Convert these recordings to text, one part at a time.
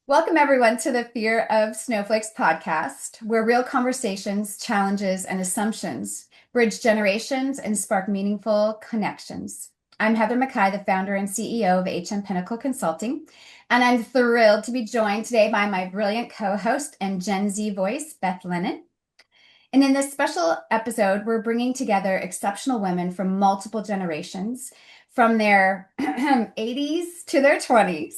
Welcome, everyone, to the Fear of Snowflakes podcast, where real conversations, challenges, and assumptions bridge generations and spark meaningful connections. I'm Heather Mackay, the founder and CEO of HM Pinnacle Consulting, and I'm thrilled to be joined today by my brilliant co host and Gen Z voice, Beth Lennon. And in this special episode, we're bringing together exceptional women from multiple generations, from their 80s to their 20s,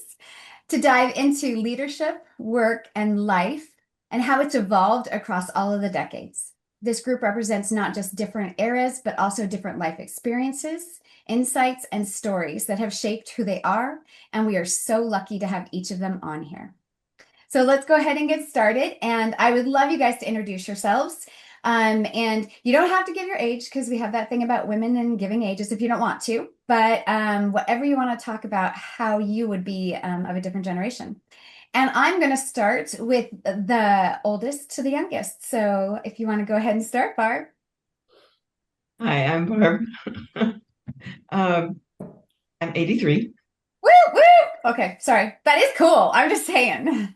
to dive into leadership, work, and life, and how it's evolved across all of the decades. This group represents not just different eras, but also different life experiences, insights, and stories that have shaped who they are. And we are so lucky to have each of them on here. So let's go ahead and get started. And I would love you guys to introduce yourselves. And you don't have to give your age because we have that thing about women and giving ages if you don't want to. But whatever you want to talk about, how you would be of a different generation. And I'm going to start with the oldest to the youngest. So if you want to go ahead and start, Barb. Hi, I'm Barb. Um, I'm 83. Woo, woo. Okay, sorry. That is cool. I'm just saying.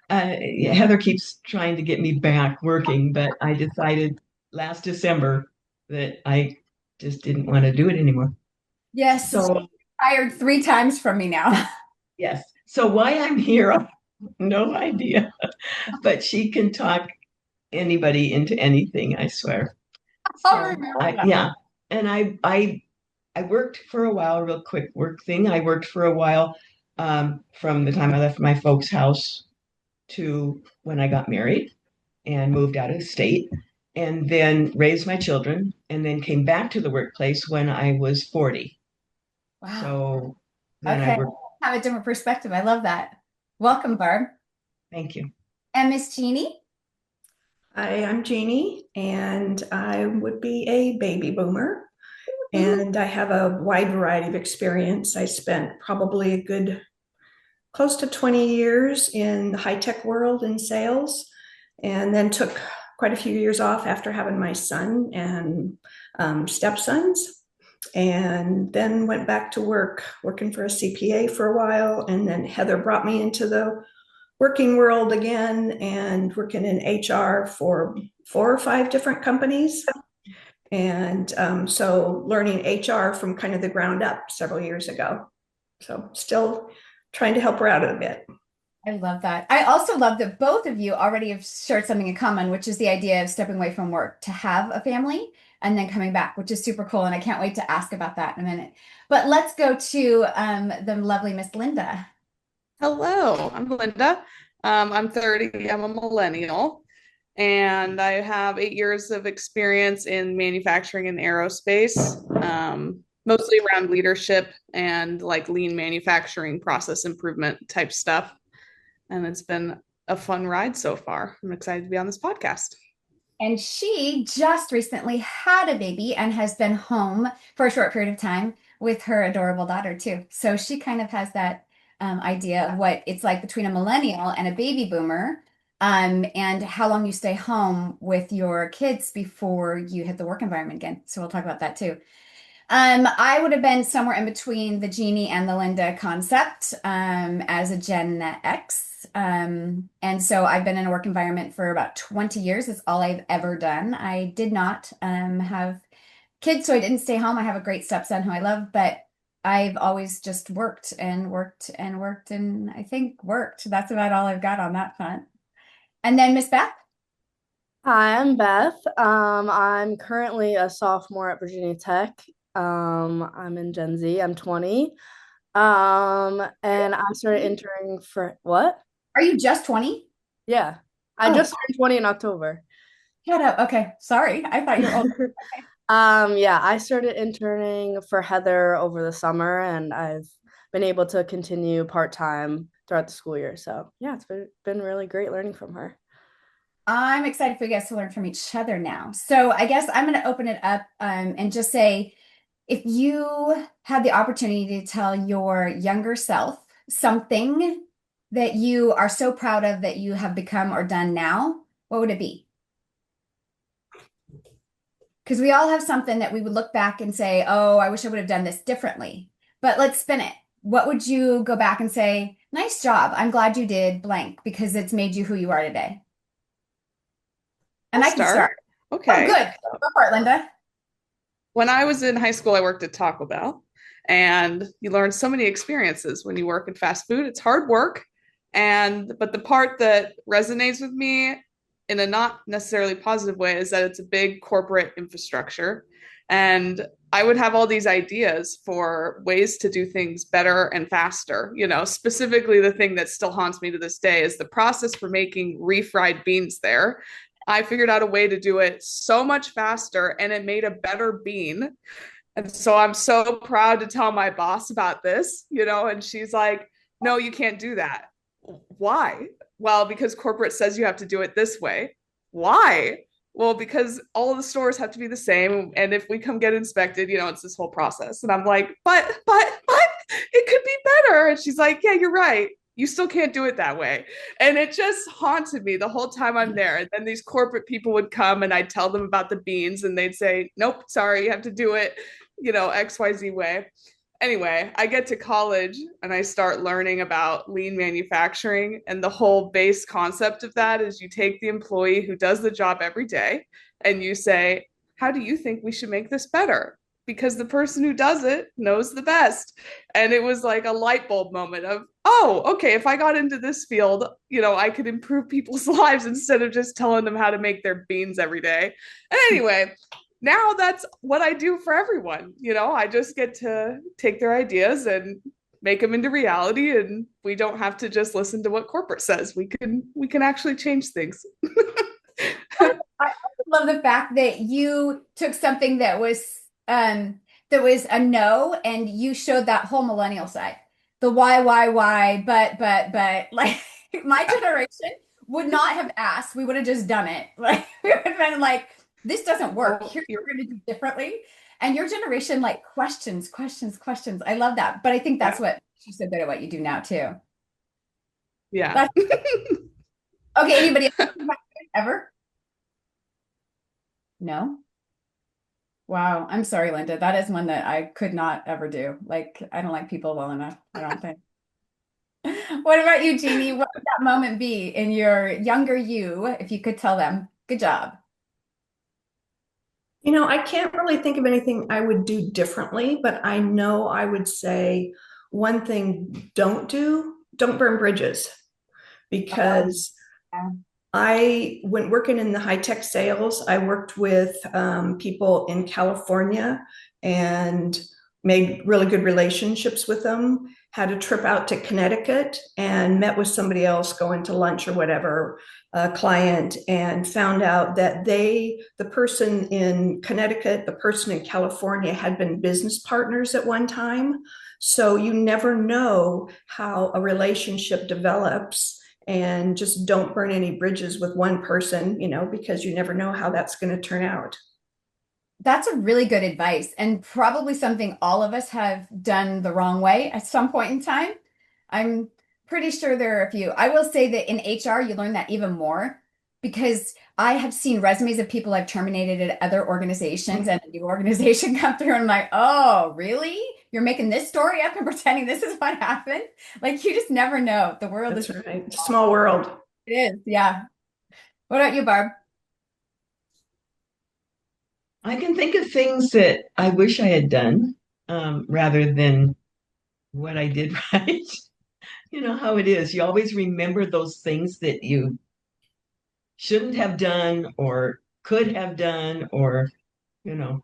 Heather keeps trying to get me back working, but I decided last December that I just didn't want to do it anymore. Yes, she So, hired 3 times from me now. yes. So, why I'm here, I have no idea. But she can talk anybody into anything, I swear. I'll So, remember that. yeah. And I worked for a while, real quick work thing. I worked for a while from the time I left my folks' house to when I got married and moved out of state, and then raised my children, and then came back to the workplace when I was 40. Wow. So then I Okay. worked. Have a different perspective. I love that. Welcome, Barb. Thank you. And Miss Jeannie. Hi, I'm Jeannie, and I would be a baby boomer. And I have a wide variety of experience. I spent probably a good close to 20 years in the high tech world in sales, and then took quite a few years off after having my son and stepsons. And then went back to work, working for a CPA for a while. And then Heather brought me into the working world again and working in HR for 4 or 5 different companies. And so learning HR from kind of the ground up several years ago. So still trying to help her out a bit. I love that. I also love that both of you already have shared something in common, which is the idea of stepping away from work to have a family and then coming back, which is super cool. And I can't wait to ask about that in a minute. But let's go to the lovely Miss Linda. Hello, I'm Linda. I'm 30. I'm a millennial, and I have 8 years of experience in manufacturing and aerospace, mostly around leadership and like lean manufacturing process improvement type stuff. And it's been a fun ride so far. I'm excited to be on this podcast. And she just recently had a baby and has been home for a short period of time with her adorable daughter, too. So she kind of has that idea of what it's like between a millennial and a baby boomer, and how long you stay home with your kids before you hit the work environment again. So we'll talk about that, too. I would have been somewhere in between the Jeannie and the Linda concept as a Gen X. And so I've been in a work environment for about 20 years. That's all I've ever done. I did not have kids, so I didn't stay home. I have a great stepson who I love, but I've always just worked and worked and worked and I think worked. That's about all I've got on that front. And then Miss Beth. Hi, I'm Beth. I'm currently a sophomore at Virginia Tech. I'm in Gen Z. I'm 20. And I started interning for what? Are you just 20? Yeah. I Oh, just turned 20 in October. shut up. Okay. Sorry. I thought you were old. Yeah, I started interning for Heather over the summer, and I've been able to continue part-time throughout the school year. So yeah, it's been really great learning from her. I'm excited for you guys to learn from each other now. So I guess I'm going to open it up and just say, if you had the opportunity to tell your younger self something that you are so proud of that you have become or done now, what would it be? Because we all have something that we would look back and say, oh, I wish I would have done this differently. But let's spin it. What would you go back and say, Nice job. I'm glad you did blank because it's made you who you are today. I'll And I can start. start. Oh, Okay. good. Go for it, Linda. When I was in high school, I worked at Taco Bell, and you learn so many experiences when you work in fast food. It's hard work, and but the part that resonates with me in a not necessarily positive way is that it's a big corporate infrastructure, and I would have all these ideas for ways to do things better and faster. Specifically, the thing that still haunts me to this day is the process for making refried beans there. I figured out a way to do it so much faster and it made a better bean. And so I'm so proud to tell my boss about this, and she's like, no, you can't do that. Why? Well, because corporate says you have to do it this way. Why? Well, because all of the stores have to be the same. And if we come get inspected, it's this whole process. And I'm like, but it could be better. And she's like, yeah, you're right. You still can't do it that way. And it just haunted me the whole time I'm there. And then these corporate people would come and I'd tell them about the beans and they'd say, nope, sorry, you have to do it, XYZ way. Anyway, I get to college and I start learning about lean manufacturing. And the whole base concept of that is you take the employee who does the job every day and you say, how do you think we should make this better? Because the person who does it knows the best. And it was like a light bulb moment of, oh, okay, if I got into this field, I could improve people's lives instead of just telling them how to make their beans every day. And anyway, now that's what I do for everyone. I just get to take their ideas and make them into reality, and we don't have to just listen to what corporate says. We can actually change things. I love the fact that you took something that was a no and you showed that whole millennial side. The why, but like my generation would not have asked. We would have just done it. Like we would have been like, this doesn't work. Oh, Here's what we're gonna do differently. And your generation like questions, questions, questions. I love that. But I think that's yeah, what she's so good at what you do now too. yeah. That's okay. Anybody else ever? No? Wow. I'm sorry, Linda. That is one that I could not ever do. Like, I don't like people well enough, I don't think. What about you, Jeannie? What would that moment be in your younger you if you could tell them? Good job. I can't really think of anything I would do differently, but I know I would say one thing don't burn bridges because Yeah. when working in the high tech sales, I worked with people in California and made really good relationships with them. Had a trip out to Connecticut and met with somebody else going to lunch or whatever, a client, and found out that the person in Connecticut, the person in California had been business partners at one time. So you never know how a relationship develops, and just don't burn any bridges with one person, because you never know how that's going to turn out. That's a really good advice, and probably something all of us have done the wrong way at some point in time. I'm pretty sure there are a few. I will say that in HR, you learn that even more because I have seen resumes of people I've terminated at other organizations and a new organization come through, and I'm like, oh, really? You're making this story up and pretending this is what happened? Like, you just never know. The world That's is, right. Small world. it is. Yeah. What about you, Barb? I can think of things that I wish I had done rather than what I did right. You know how it is. You always remember those things that you shouldn't have done or could have done or, you know.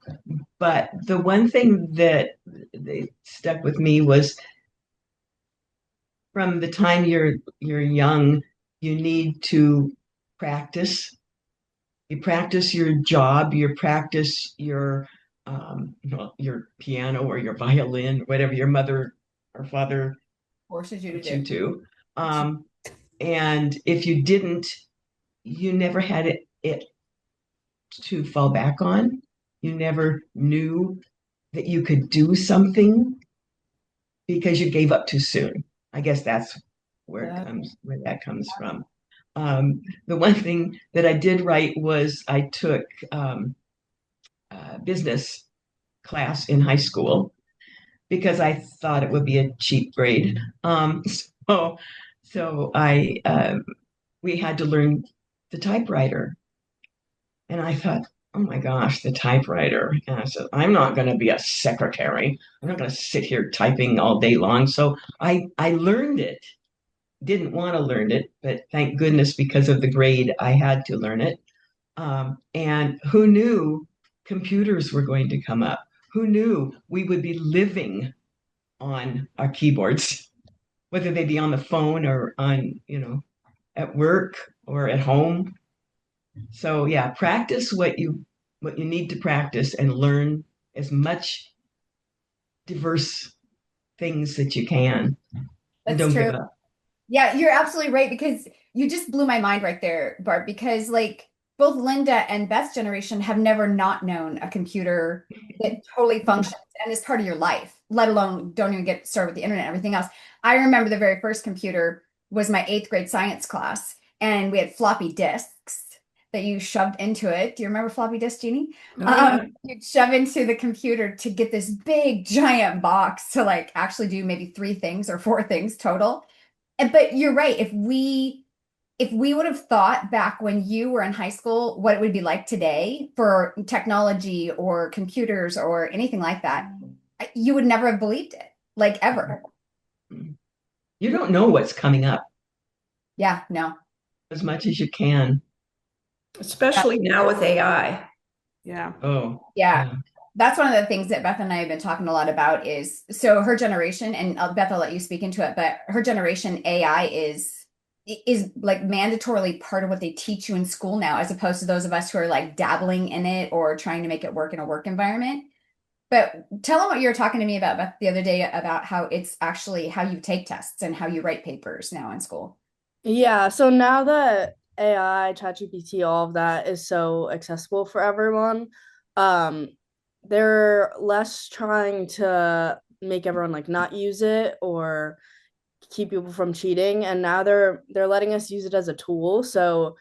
But the one thing that they stuck with me was from the time you're young, you need to practice. You practice your job, you practice your piano or your violin, whatever your mother or father Forces you to put do. you to. Um, and if you didn't, you never had it to fall back on. You never knew that you could do something because you gave up too soon. I guess that's Yeah. where that comes from. The one thing that I did right was I took business class in high school because I thought it would be a cheap grade. So, so we had to learn the typewriter. And I thought, oh my gosh, the typewriter. And I said, I'm not going to be a secretary. I'm not going to sit here typing all day long. So I learned it. Didn't want to learn it, but thank goodness because of the grade, I had to learn it. And who knew computers were going to come up? Who knew we would be living on our keyboards, whether they be on the phone or on, at work or at home? So yeah, practice what you need to practice and learn as much diverse things that you can and That's don't give true. up. Yeah, you're absolutely right because you just blew my mind right there, Barb, because like both Linda and Beth's generation have never not known a computer that totally functions and is part of your life, let alone don't even get started with the internet and everything else. I remember the very first computer was my eighth grade science class, and we had floppy disks that you shoved into it. Do you remember floppy disks, Jeannie? Oh, yeah. You'd shove into the computer to get this big giant box to like actually do maybe three things or four things total. But you're right. If we would have thought back when you were in high school what it would be like today for technology or computers or anything like that, you would never have believed it, like ever. You don't know what's coming up Yeah, no. as much as you can. Especially now with AI. Yeah. Oh, Yeah. yeah. That's one of the things that Beth and I have been talking a lot about is so her generation, and Beth, I'll let you speak into it, but her generation AI is like mandatorily part of what they teach you in school now, as opposed to those of us who are like dabbling in it or trying to make it work in a work environment. But tell them what you were talking to me about, Beth, the other day about how it's actually how you take tests and how you write papers now in school. Yeah, so now that AI, ChatGPT, all of that is so accessible for everyone, um, they're less trying to make everyone like not use it or keep people from cheating, and now they're letting us use it as a tool. So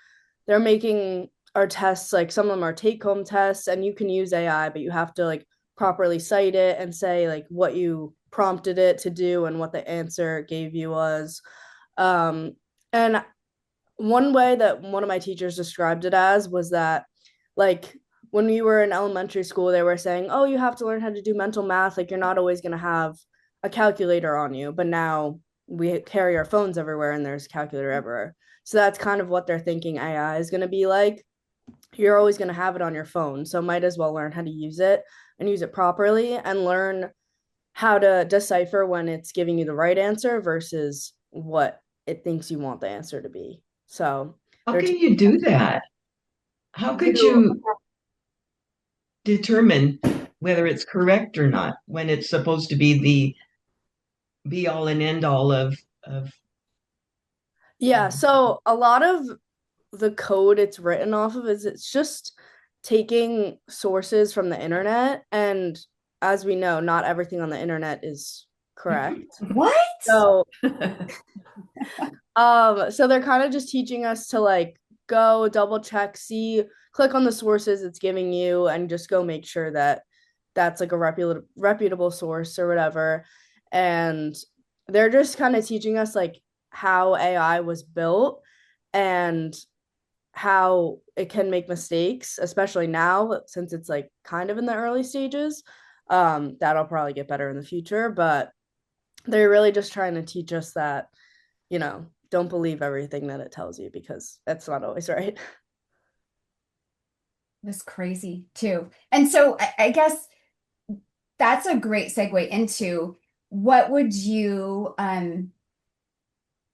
they're making our tests like some of them are take-home tests, and you can use AI, but you have to like properly cite it and say like what you prompted it to do and what the answer it gave you was. And one way that one of my teachers described it as was that like when we were in elementary school they were saying, oh, you have to learn how to do mental math, like you're not always going to have a calculator on you, but now we carry our phones everywhere and there's a calculator everywhere. So that's kind of what they're thinking AI is going to be like. You're always going to have it on your phone, so might as well learn how to use it and use it properly and learn how to decipher when it's giving you the right answer versus what it thinks you want the answer to be. So How they're can you do that? How could to you determine whether it's correct or not when it's supposed to be the be all and end all of yeah, um, so a lot of the code it's written off of is it's just taking sources from the internet, and as we know, not everything on the internet is correct. What? So so they're kind of just teaching us to like go double check, see, click on the sources it's giving you, and just go make sure that that's like a reputable source or whatever. And they're just kind of teaching us like how AI was built and how it can make mistakes, especially now since it's like kind of in the early stages. That'll probably get better in the future, but they're really just trying to teach us that, don't believe everything that it tells you because that's not always right. That's crazy too. And so I guess that's a great segue into what would you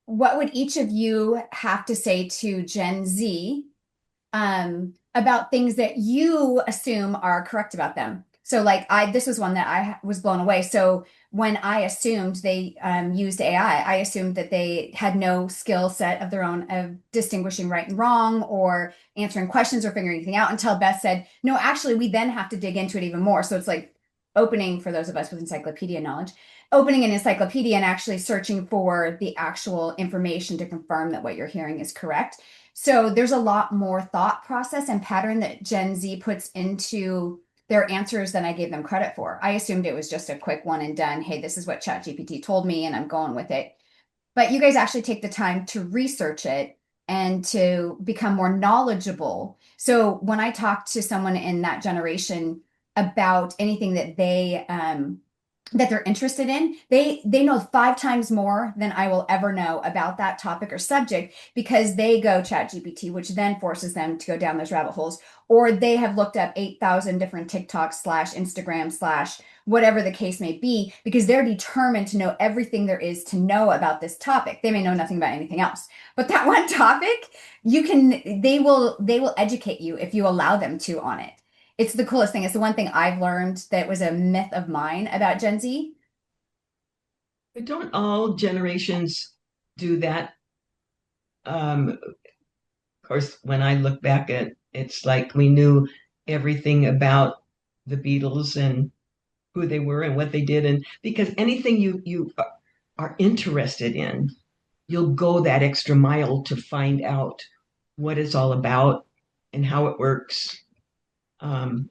what would each of you have to say to Gen Z about things that you assume are correct about them? So, like, this was one that I was blown away. So, when I assumed they used AI, I assumed that they had no skill set of their own of distinguishing right and wrong or answering questions or figuring anything out until Beth said, no, actually, we then have to dig into it even more. So, it's like opening for those of us with encyclopedia knowledge opening an encyclopedia and actually searching for the actual information to confirm that what you're hearing is correct. So there's a lot more thought process and pattern that Gen Z puts into their answers than I gave them credit for. I assumed it was just a quick one and done. Hey, this is what ChatGPT told me, and I'm going with it. but you guys actually take the time to research it and to become more knowledgeable. So when I talk to someone in that generation about anything that they're interested in, they know 5 times more than I will ever know about that topic or subject because they go chat GPT, which then forces them to go down those rabbit holes, or they have looked up 8,000 different TikToks slash Instagram slash whatever the case may be, because they're determined to know everything there is to know about this topic. They may know nothing about anything else, but that one topic, they will educate you if you allow them to on it. It's the coolest thing. It's the one thing I've learned that was a myth of mine about Gen Z. But don't all generations do that? Of course, when I look back at it's like we knew everything about the Beatles and who they were and what they did, and because anything you are interested in, you'll go that extra mile to find out what it's all about and how it works. Um,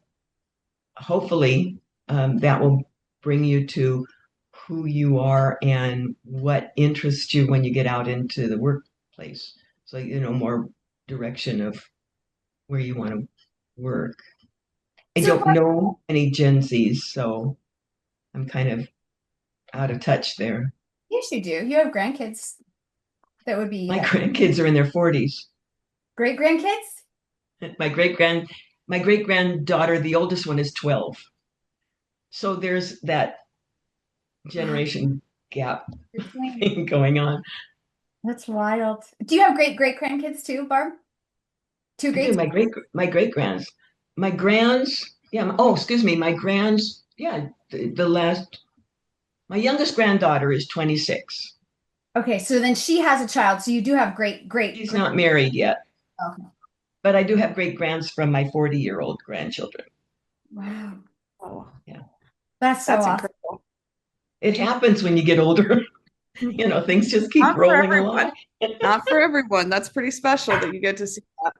Hopefully, that will bring you to who you are and what interests you when you get out into the workplace. So, more direction of where you want to work. I So, don't know any Gen Zs, so I'm kind of out of touch there. yes, you do. You have grandkids that would be My grandkids are in their 40s. great grandkids. My great granddaughter, the oldest one, is 12. So there's that generation gap thing going on. That's wild. Do you have great great grandkids too, Barb? Two I do. greats? My great grands, my grands. Yeah. Oh, excuse me. My grands. Yeah. The last. My youngest granddaughter is 26. Okay, so then she has a child. So you do have She's not married yet, Okay. but I do have great grands from my 40-year-old grandchildren. Wow. Oh, Yeah. That's so that's awesome. incredible. It happens when you get older. Things just keep Not for rolling everyone. along. Not for everyone. That's pretty special that you get to see that.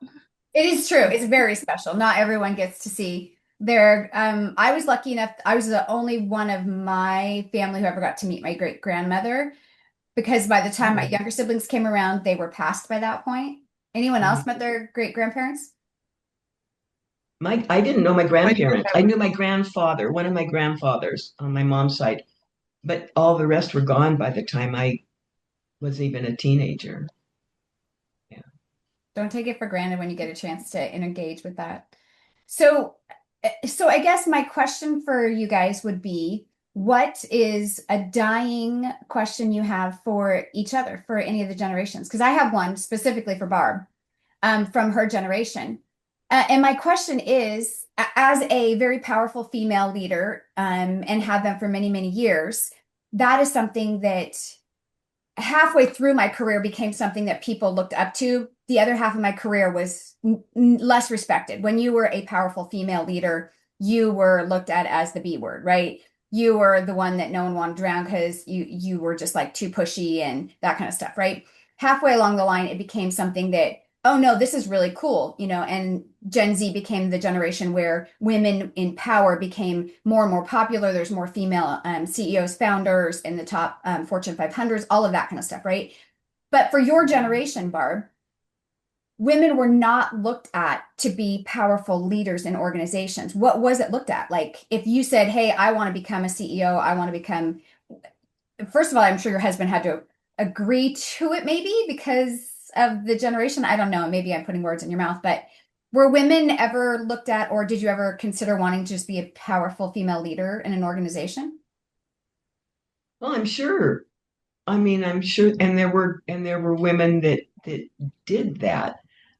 It is true. It's very special. Not everyone gets to see their I was lucky enough, I was the only one of my family who ever got to meet my great grandmother because by the time my younger siblings came around, they were past by that point. Anyone else met their great grandparents? I didn't know my My dear grandparents. I knew my grandfather, one of my grandfathers on my mom's side, but all the rest were gone by the time I was even a teenager. Yeah. Don't take it for granted when you get a chance to engage with that. So, so I guess my question for you guys would be, what is a dying question you have for each other, for any of the generations? Because I have one specifically for Barb, from her generation. And my question is, as a very powerful female leader, and have been for many, many years, that is something that halfway through my career became something that people looked up to. The other half of my career was less respected. When you were a powerful female leader, you were looked at as the B word, right? You were the one that no one wanted around because you were just like too pushy and that kind of stuff, right? Halfway along the line, it became something that, oh no, this is really cool, and Gen Z became the generation where women in power became more and more popular. There's more female CEOs, founders in the top Fortune 500s, all of that kind of stuff, right? But for your generation, Barb, women were not looked at to be powerful leaders in organizations. What was it looked at? Like if you said, hey, I want to become a CEO, I want to become, first of all, I'm sure your husband had to agree to it maybe because of the generation. I don't know. Maybe I'm putting words in your mouth, but were women ever looked at, or did you ever consider wanting to just be a powerful female leader in an organization? Well, I'm sure. I mean, I'm sure, and there were women that did that.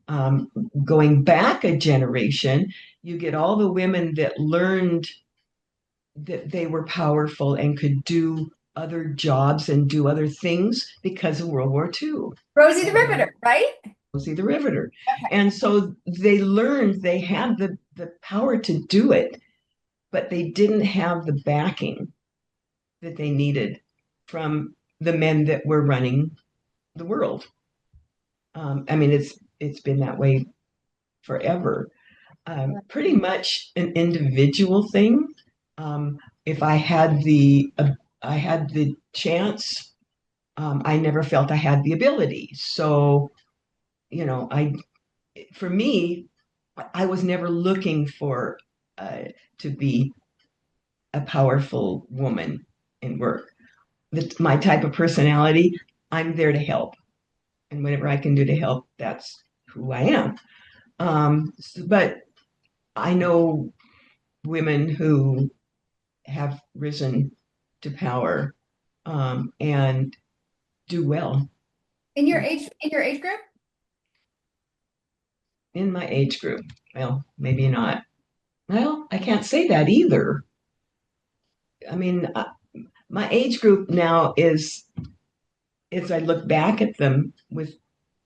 Um, Going back a generation, you get all the women that learned that they were powerful and could do other jobs and do other things because of World War II. Rosie the Riveter, right? Rosie the Riveter. And so they learned they had the power to do it, but they didn't have the backing that they needed from the men that were running the world. I mean, it's been that way forever. Pretty much an individual thing. Um, if I had the chance I never felt I had the ability. So, for me, I was never looking for to be a powerful woman in work. My type of personality, I'm there to help. And whatever I can do to help, that's who I am. But I know women who have risen to power and do well In your age group? in my age group. Well, maybe not. Well, I can't say that either. I mean, my age group now is, as I look back at them with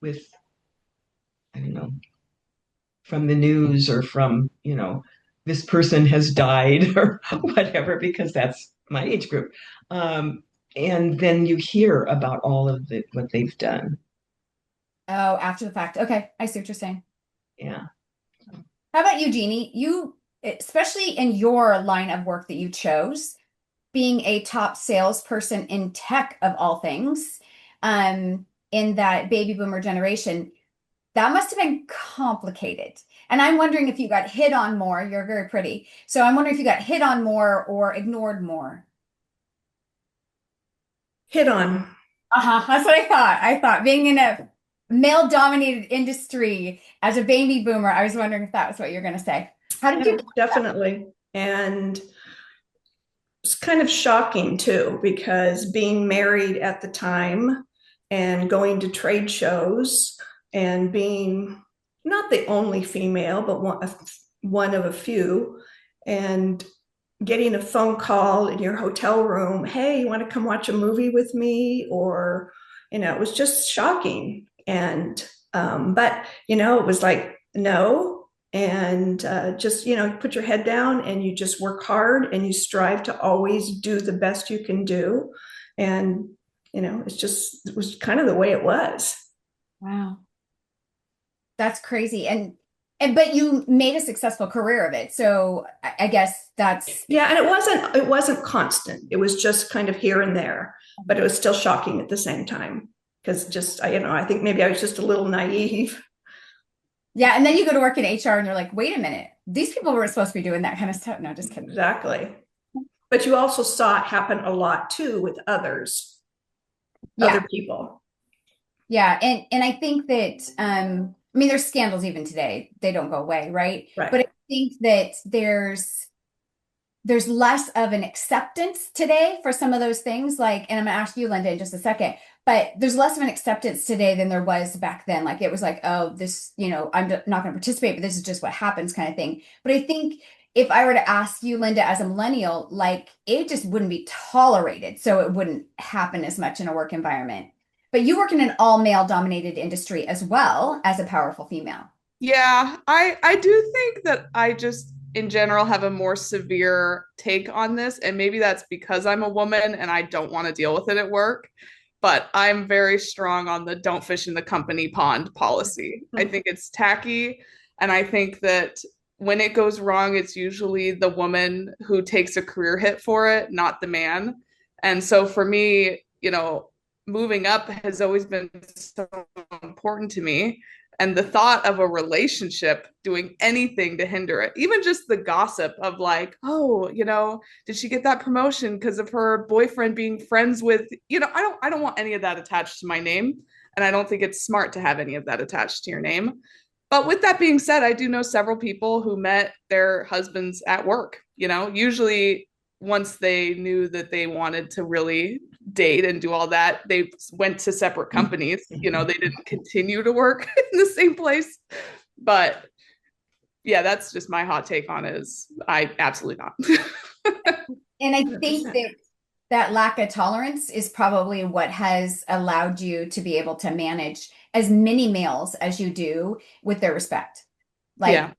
I don't know, from the news or from, this person has died or whatever, because that's my age group. And then you hear about all of what they've done. Oh, after the fact. Okay, I see what you're saying. Yeah. How about you, Jeannie? You, especially in your line of work that you chose, being a top salesperson in tech of all things, in that baby boomer generation, that must have been complicated. And I'm wondering if you got hit on more. You're very pretty. So I'm wondering if you got hit on more or ignored more. Hit on. Uh-huh. That's what I thought. I thought being in a male-dominated industry as a baby boomer, I was wondering if that was what you're going to say. How did Yeah, you? definitely. And it's kind of shocking too, because being married at the time and going to trade shows and being not the only female, but one of a few, and getting a phone call in your hotel room, hey, you want to come watch a movie with me? Or, it was just shocking. And, but, it was like, no. And just, put your head down and you just work hard and you strive to always do the best you can do. And, it was kind of the way it was. Wow. That's crazy. And but you made a successful career of it. So I guess that's Yeah, and it wasn't constant. It was just kind of here and there, but it was still shocking at the same time, because just I think maybe I was just a little naive. yeah. And then you go to work in HR and you're like, wait a minute, these people were supposed to be doing that kind of stuff. No, just kidding. Exactly. But you also saw it happen a lot too with Yeah. other people. Yeah. And I think that I mean there's scandals even today. They don't go away, right? Right. But I think that there's less of an acceptance today for some of those things. Like, and I'm gonna ask you, Linda, in just a second, but there's less of an acceptance today than there was back then. Like it was like, oh, this, I'm not gonna participate, but this is just what happens kind of thing. But I think if I were to ask you, Linda, as a millennial, like it just wouldn't be tolerated. So it wouldn't happen as much in a work environment. But you work in an all male dominated industry as well as a powerful female. Yeah, I do think that I just in general have a more severe take on this, and maybe that's because I'm a woman and I don't want to deal with it at work. But I'm very strong on the don't fish in the company pond policy. I think it's tacky, and I think that when it goes wrong, it's usually the woman who takes a career hit for it, not the man. And so for me, moving up has always been so important to me, and the thought of a relationship doing anything to hinder it, even just the gossip of like, oh, did she get that promotion because of her boyfriend being friends with, I don't want any of that attached to my name, and I don't think it's smart to have any of that attached to your name. But with that being said, I do know several people who met their husbands at work, usually once they knew that they wanted to really date and do all that, they went to separate companies. They didn't continue to work in the same place. But yeah, that's just my hot take on it, is I absolutely not. And I think 100%. that lack of tolerance is probably what has allowed you to be able to manage as many males as you do with their respect. Like, Yeah.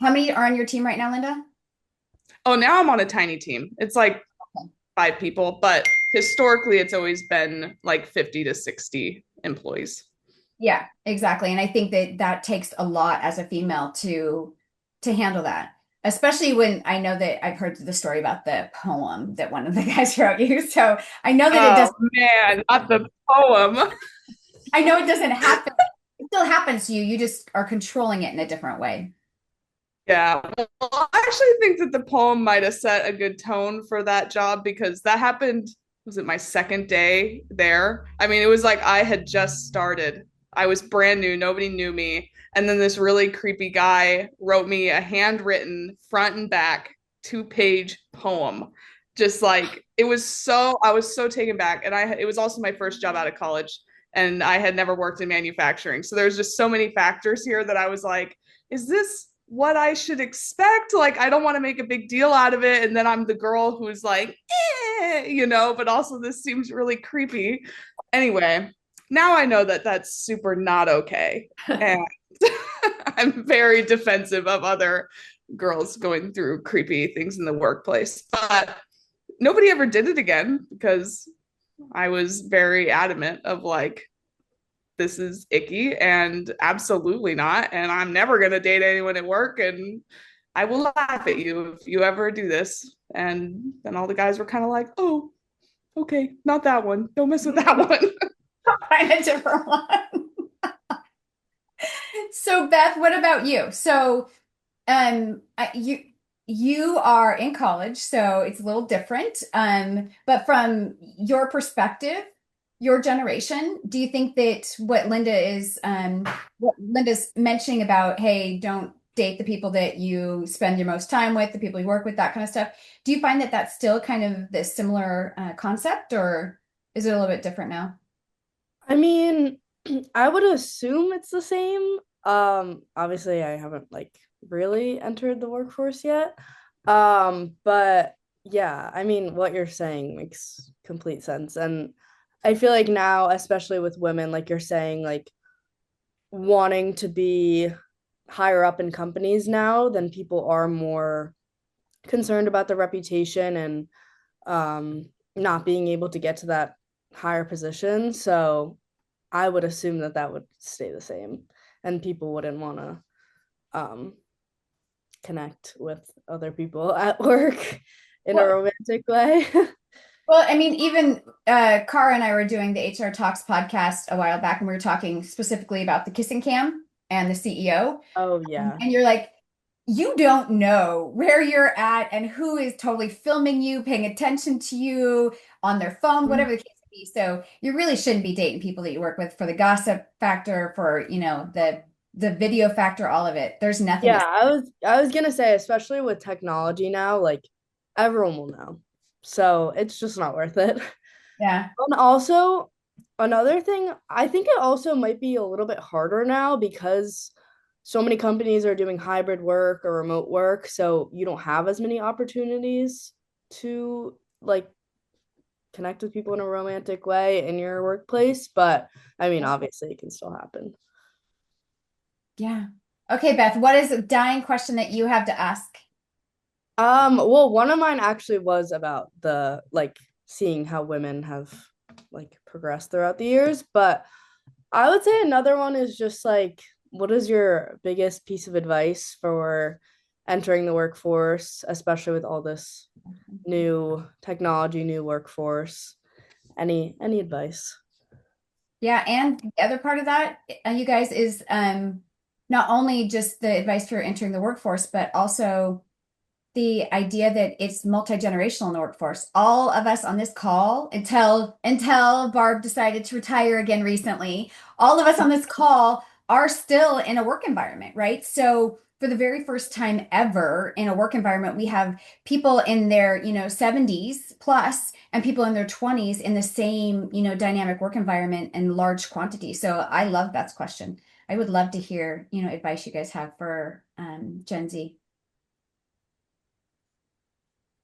how many are on your team right now, Linda? Oh, now I'm on a tiny team. It's like 5 people, but historically it's always been like 50 to 60 employees. Yeah, exactly. And I think that takes a lot as a female to handle that. Especially when I know that I've heard the story about the poem that one of the guys wrote you. So I know that it Oh doesn't, man, not the poem. I know it doesn't happen. It still happens to you. You just are controlling it in a different way. Yeah, well, I actually think that the poem might have set a good tone for that job because that happened, was it my second day there? I mean, it was like I had just started. I was brand new, nobody knew me. And then this really creepy guy wrote me a handwritten front and back 2-page poem. Just like it was so, I was so taken back. And it was also my first job out of college and I had never worked in manufacturing. So there's just so many factors here that I was like, is this what I should expect? Like, I don't want to make a big deal out of it. And then I'm the girl who's like, but also this seems really creepy. Anyway, now I know that that's super not okay. And I'm very defensive of other girls going through creepy things in the workplace. But nobody ever did it again because I was very adamant of like, this is icky and absolutely not. And I'm never going to date anyone at work. And I will laugh at you if you ever do this. And then all the guys were kind of like, oh, okay, not that one. Don't mess with that one. Find a different one. So Beth, what about you? So you are in college, so it's a little different. But from your perspective, your generation, do you think that what Linda's mentioning about, hey, don't date the people that you spend your most time with, the people you work with, that kind of stuff? Do you find that that's still kind of the similar concept, or is it a little bit different now? I mean, I would assume it's the same. Obviously I haven't like really entered the workforce yet. But yeah, I mean, what you're saying makes complete sense. And I feel like now, especially with women, like you're saying, like wanting to be higher up in companies now, then people are more concerned about their reputation and not being able to get to that higher position. So I would assume that that would stay the same, and people wouldn't want to um, connect with other people at work in a Well, romantic way. well, I mean, even Cara and I were doing the HR Talks podcast a while back, and we were talking specifically about the kissing cam and the CEO. Oh yeah. And you're like, you don't know where you're at and who is totally filming you, paying attention to you on their phone, whatever the case may be. So you really shouldn't be dating people that you work with for the gossip factor, for the video factor, all of it. There's nothing Yeah, to I was gonna say, especially with technology now, like everyone will know. So it's just not worth it. yeah. And also, another thing, I think it also might be a little bit harder now because so many companies are doing hybrid work or remote work, so you don't have as many opportunities to like connect with people in a romantic way in your workplace. But I mean, obviously, it can still happen. Yeah. Okay, Beth, what is a dying question that you have to ask? Well, one of mine actually was about the like seeing how women have like progressed throughout the years, but I would say another one is just like, what is your biggest piece of advice for entering the workforce, especially with all this new technology, new workforce? Any advice? Yeah, and the other part of that, you guys, is not only just the advice for entering the workforce, but also the idea that it's multi-generational in the workforce. All of us on this call, until Barb decided to retire again recently, all of us on this call are still in a work environment, right? So for the very first time ever in a work environment, we have people in their, 70s plus and people in their 20s in the same, dynamic work environment in large quantity. So I love Beth's question. I would love to hear, advice you guys have for Gen Z.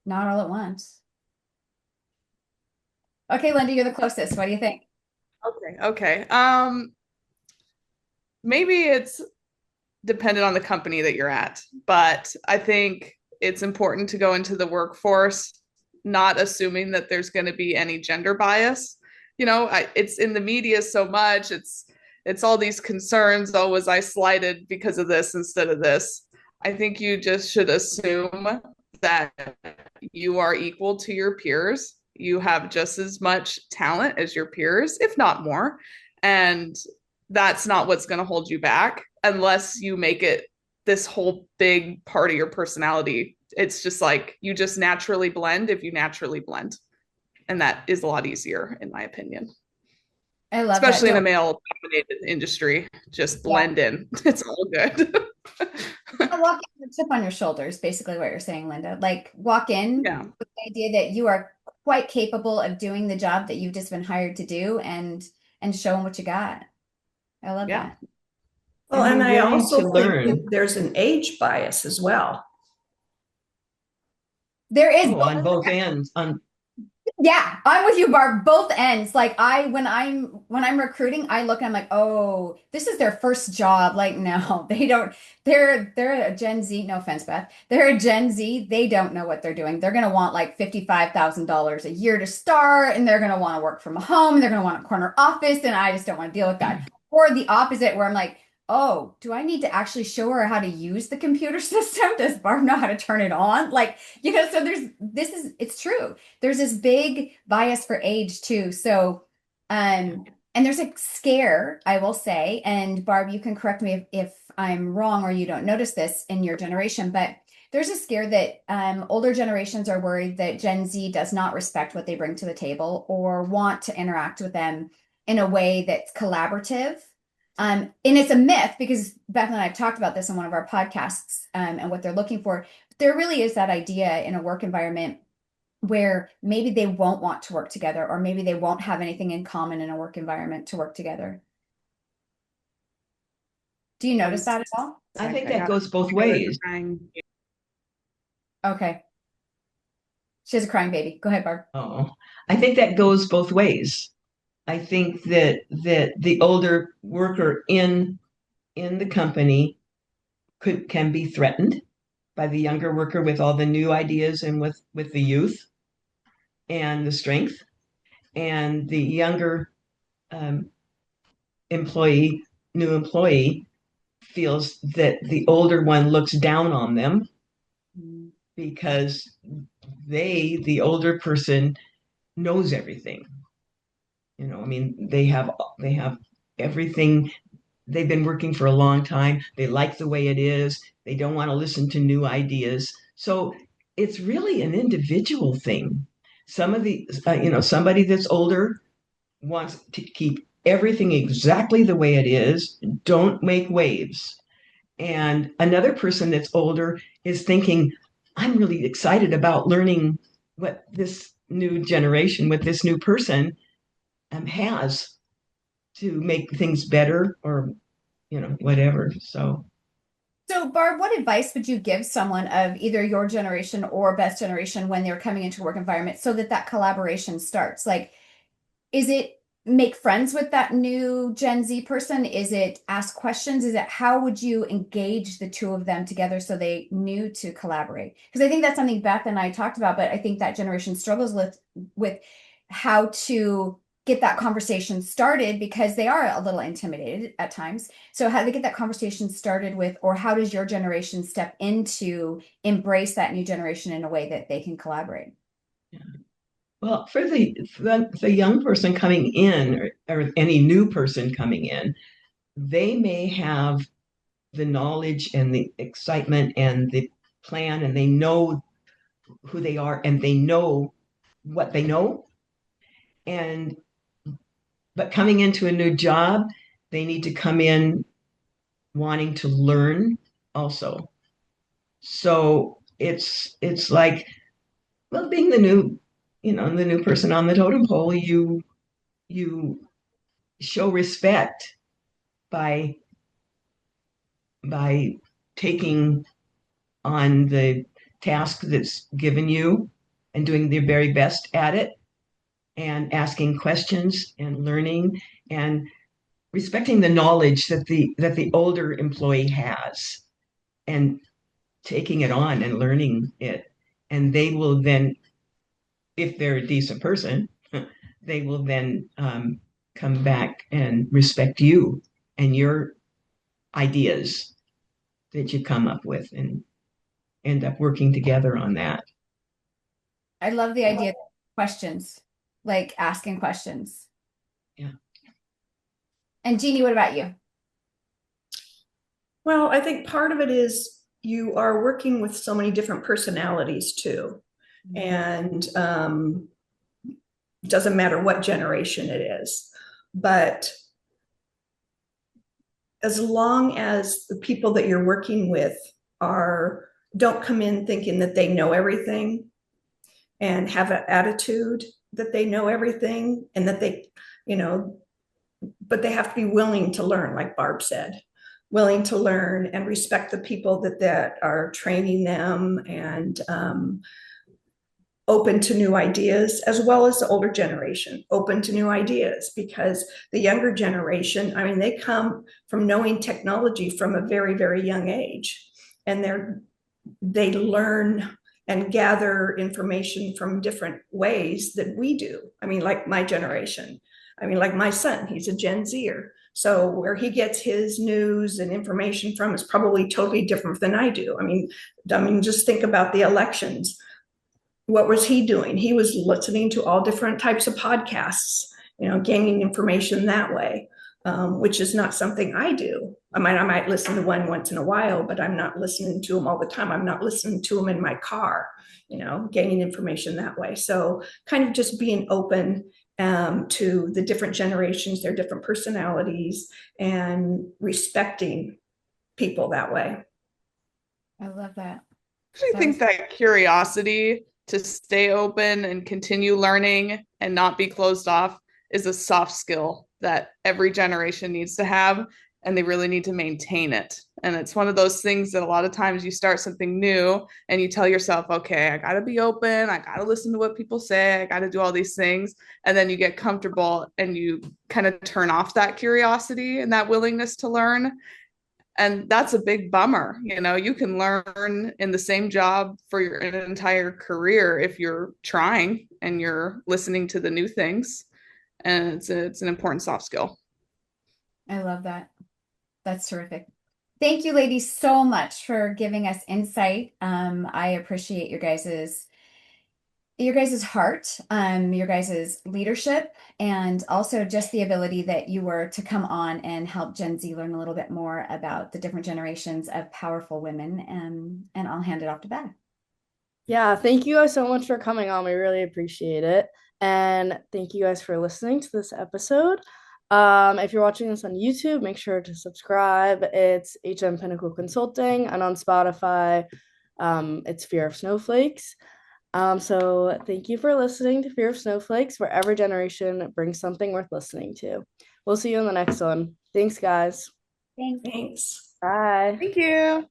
Not all at once. Okay, Linda, you're the closest. What do you think? Okay. Maybe it's dependent on the company that you're at, but I think it's important to go into the workforce not assuming that there's going to be any gender bias. It's in the media so much. It's all these concerns. Oh, was I slighted because of this instead of this? I think you just should assume that you are equal to your peers. You have just as much talent as your peers, if not more. And that's not what's going to hold you back unless you make it this whole big part of your personality. It's just like you just naturally blend if you naturally blend. And that is a lot easier, in my opinion, I love that. especially in a male dominated industry. Just blend in, it's all good. Walk in with a chip on your shoulders, basically what you're saying, Linda. Like walk in Yeah. with the idea that you are quite capable of doing the job that you've just been hired to do and show them what you got. I love Yeah. that. Well, And and be I willing also to think learn. that there's an age bias as well. There is On both ends. Yeah, I'm with you, Barb. Both ends. Like when I'm recruiting, I look and I'm like, oh, this is their first job. Like, no, they don't. They're a Gen Z. No offense, Beth. They're a Gen Z. They don't know what they're doing. They're gonna want like $55,000 a year to start, and they're gonna want to work from home. And they're gonna want a corner office, and I just don't want to deal with that. Or the opposite, where I'm like, oh, do I need to actually show her how to use the computer system? Does Barb know how to turn it on? Like, so it's true. There's this big bias for age too. So, and there's a scare, I will say, and Barb, you can correct me if I'm wrong or you don't notice this in your generation, but there's a scare that older generations are worried that Gen Z does not respect what they bring to the table or want to interact with them in a way that's collaborative. And it's a myth because Beth and I have talked about this on one of our podcasts and what they're looking for. There really is that idea in a work environment where maybe they won't want to work together or maybe they won't have anything in common in a work environment to work together. Do you notice that at all? I think that goes both ways. Okay. She has a crying baby. Go ahead, Barb. Oh, I think that goes both ways. I think that the older worker in the company can be threatened by the younger worker with all the new ideas and with the youth and the strength, and the younger um, new employee feels that the older one looks down on them because the older person knows everything. I mean, they have everything. They've been working for a long time. They like the way it is. They don't want to listen to new ideas. So it's really an individual thing. Somebody that's older wants to keep everything exactly the way it is. Don't make waves. And another person that's older is thinking, I'm really excited about learning what this new generation, what this new person has to make things better or, whatever. So Barb, what advice would you give someone of either your generation or best generation when they're coming into a work environment so that collaboration starts? Like, is it make friends with that new Gen Z person? Is it ask questions? Is it how would you engage the two of them together so they knew to collaborate? Because I think that's something Beth and I talked about, but I think that generation struggles with how to get that conversation started because they are a little intimidated at times. So how do they get that conversation started with, or how does your generation step into embrace that new generation in a way that they can collaborate? yeah. Well, for the young person coming in or any new person coming in, they may have the knowledge and the excitement and the plan, and they know who they are and they know what they know. But coming into a new job, they need to come in wanting to learn also. So it's like, well, being the new person on the totem pole, you show respect by by taking on the task that's given you and doing their very best at it and asking questions and learning and respecting the knowledge that the older employee has and taking it on and learning it. And they will then, if they're a decent person, they will then come back and respect you and your ideas. that you come up with and end up working together on that. I love the idea of questions, like asking questions. Yeah. And Jeannie, what about you? Well, I think part of it is you are working with so many different personalities too. And doesn't matter what generation it is. But as long as the people that you're working with don't come in thinking that they know everything and have an attitude that they know everything and that they, but they have to be willing to learn, like Barb said, willing to learn and respect the people that are training them and open to new ideas, as well as the older generation, open to new ideas, because the younger generation, I mean, they come from knowing technology from a very, very young age, and they learn and gather information from different ways that we do. I mean, like my generation. I mean, like my son, he's a Gen Zer. So where he gets his news and information from is probably totally different than I do. I mean, just think about the elections. What was he doing? He was listening to all different types of podcasts, gaining information that way, which is not something I do. I might listen to one once in a while, but I'm not listening to them all the time. I'm not listening to them in my car, gaining information that way. So kind of just being open to the different generations, their different personalities, and respecting people that way. I love that. I think that curiosity to stay open and continue learning and not be closed off is a soft skill that every generation needs to have, and they really need to maintain it. And it's one of those things that a lot of times you start something new and you tell yourself, okay, I got to be open. I got to listen to what people say. I got to do all these things. And then you get comfortable and you kind of turn off that curiosity and that willingness to learn. And that's a big bummer. You can learn in the same job for your entire career if you're trying and you're listening to the new things. And it's an important soft skill. I love that. That's terrific. Thank you, ladies, so much for giving us insight. I appreciate your guys's heart, your guys's leadership, and also just the ability that you were to come on and help Gen Z learn a little bit more about the different generations of powerful women. And I'll hand it off to Beth. Yeah, thank you guys so much for coming on. We really appreciate it. And thank you guys for listening to this episode. If you're watching this on YouTube, make sure to subscribe. It's HM Pinnacle Consulting, and on Spotify, it's Fear of Snowflakes. So thank you for listening to Fear of Snowflakes, where every generation brings something worth listening to. We'll see you in the next one. Thanks, guys. Thanks. Thanks. Bye. Thank you.